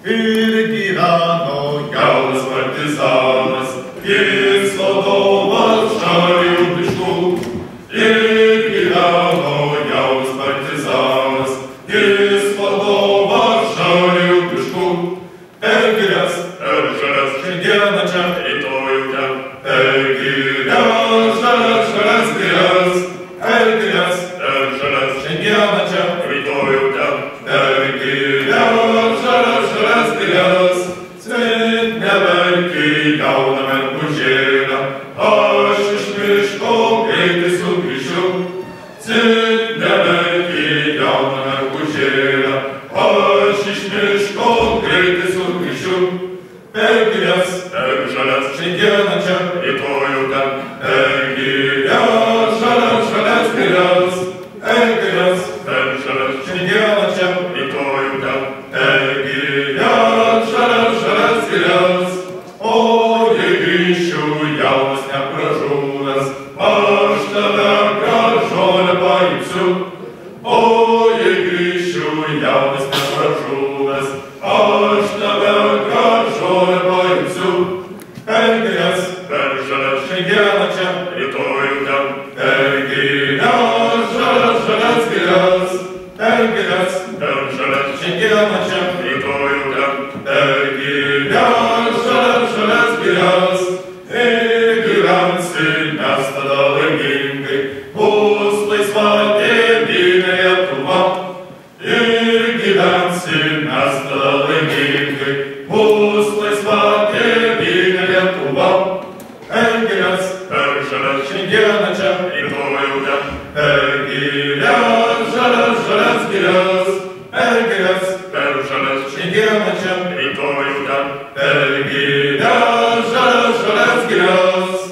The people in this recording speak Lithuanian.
ir gyveno jaunas partizanas, jis vadovas žalių miškų. Ir gyveno jaunas partizanas, jis vadovas žalių miškų. Per girias, per žalias, šiandieną čia, rytojų ten. Per girias, žalias, žalias girias, per girias, per žalias, šiandieną čia, rytojų ten. Per girias, žalias, žalias girias, sveit neverki jauna mergužėlė, aš iš miško greitai sugrįšiu. Sveit neverki jauna mergužėlė, aš iš miško greitai sugrįšiu. Per girias, per žalias, šiandieną čia, rytojų ten. Per girias, žalias, žalias girias, per girias, per žalias, šiandieną čia, rytojų ten. Per girias, žalias, žalias girias, o jei grįšiu jaunas nepražuvęs, aš tave gražuolę paimsiu. O jei grįšiu jaunas nepražuvęs, aš tave gražuolę paimsiu. Per girias, per žalias, šiandieną čia, rytojų ten. Per girias, žalias, žalias girias, per girias, per žalias, šiandieną čia, rytojų ten. Per girias, žalias, žalias girias, ir gyvensi mes tada laimingai, bus laisva tėvynė Lietuva. Ir gyvensi mes tada laimingai, bus laisva tėvynė Lietuva. Per girias, per žalias, šiandieną čia, rytojų ten. Per girias, žalias, žalias girias, per girias, per žalias, šiandieną čia, rytojų ten. Per girias, žalias, žalias girias.